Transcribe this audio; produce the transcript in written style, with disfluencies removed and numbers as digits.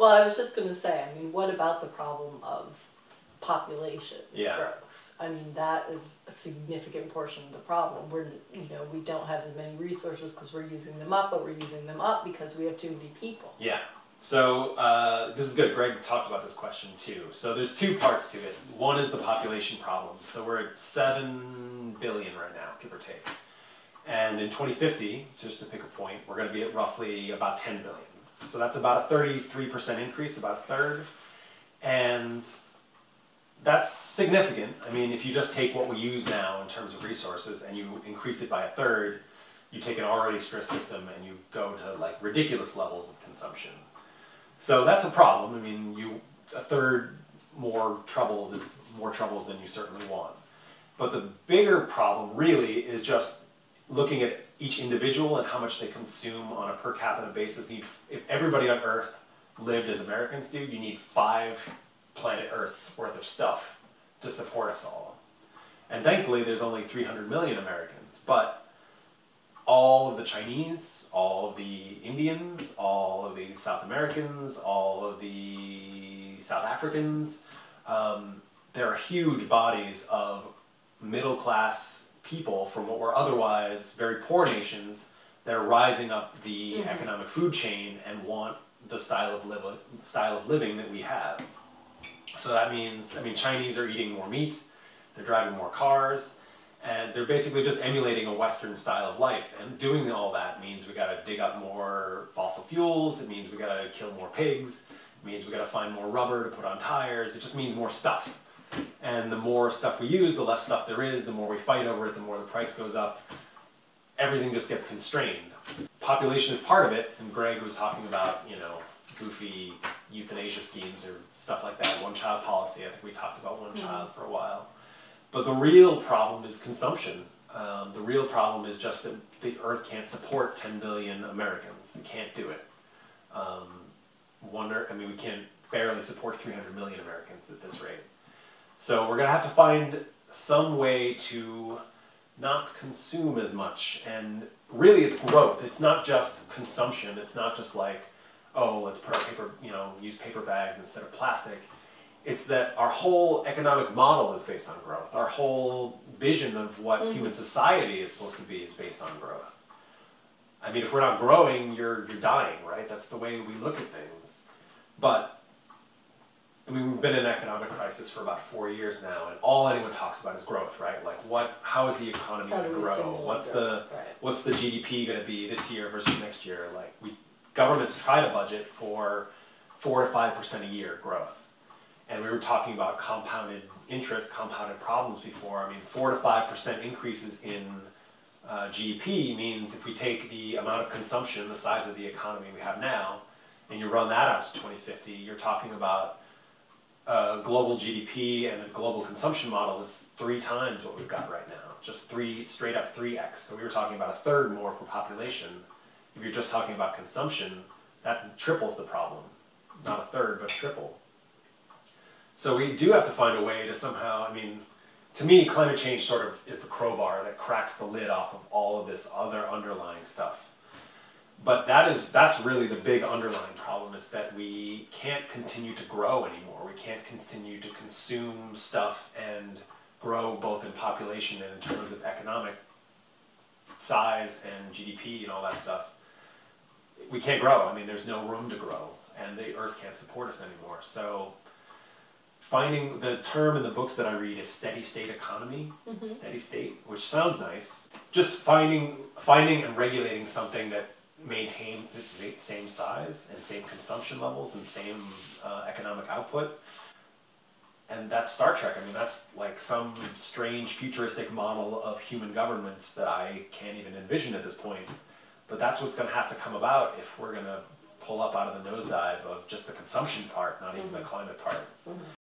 Well, I was just going to say, I mean, what about the problem of population growth? I mean, that is a significant portion of the problem. We don't have as many resources because we're using them up, but we're using them up because we have too many people. Yeah. So this is good. Greg talked about this question too. So there's two parts to it. One is the population problem. So we're at 7 billion right now, give or take. And in 2050, just to pick a point, we're going to be at roughly about 10 billion. So that's about a 33% increase, about a third. And that's significant. I mean, if you just take what we use now in terms of resources and you increase it by a third, you take an already stressed system and you go to like ridiculous levels of consumption. So that's a problem. I mean, a third more troubles is more troubles than you certainly want. But the bigger problem really is just looking at each individual and how much they consume on a per capita basis. If everybody on Earth lived as Americans do, you need 5 planet Earth's worth of stuff to support us all. And thankfully there's only 300 million Americans, but all of the Chinese, all of the Indians, all of the South Americans, all of the South Africans, there are huge bodies of middle class people from what were otherwise very poor nations that are rising up the economic food chain and want the style of living that we have. So that means, I mean, Chinese are eating more meat, they're driving more cars, and they're basically just emulating a Western style of life. And doing all that means we gotta dig up more fossil fuels, it means we gotta kill more pigs, it means we gotta find more rubber to put on tires, it just means more stuff. And the more stuff we use, the less stuff there is, the more we fight over it, the more the price goes up. Everything just gets constrained. Population is part of it, and Greg was talking about, goofy euthanasia schemes or stuff like that, one-child policy. I think we talked about one child for a while. But the real problem is consumption. The real problem is just that the Earth can't support 10 billion Americans. It can't do it. We can barely support 300 million Americans at this rate. So we're going to have to find some way to not consume as much. And really it's growth. It's not just consumption. It's not just like, oh, let's put our paper, use paper bags instead of plastic. It's that our whole economic model is based on growth. Our whole vision of what human society is supposed to be is based on growth. I mean, if we're not growing, you're dying, right? That's the way we look at things. But I mean, we've been in an economic crisis for about 4 years now, and all anyone talks about is growth, right? Like, how is the economy going to grow? What's the GDP going to be this year versus next year? Like, governments try to budget for 4 to 5% a year growth, and we were talking about compounded interest, compounded problems before. I mean, 4 to 5% increases in GDP means if we take the amount of consumption, the size of the economy we have now, and you run that out to 2050, you're talking about global GDP and a global consumption model that's 3 times what we've got right now. Just straight up 3x. So we were talking about a third more for population. If you're just talking about consumption, that triples the problem. Not a third, but triple. So we do have to find a way to somehow, I mean, to me, climate change sort of is the crowbar that cracks the lid off of all of this other underlying stuff. But that's really the big underlying problem, is that we can't continue to grow anymore. We can't continue to consume stuff and grow both in population and in terms of economic size and GDP and all that stuff. We can't grow. I mean, there's no room to grow, and the Earth can't support us anymore. So finding the term in the books that I read is steady state economy, steady state, which sounds nice. Just finding and regulating something that maintains its same size and same consumption levels and same economic output. And that's Star Trek. I mean, that's like some strange futuristic model of human governments that I can't even envision at this point. But that's what's going to have to come about if we're going to pull up out of the nosedive of just the consumption part, not even the climate part.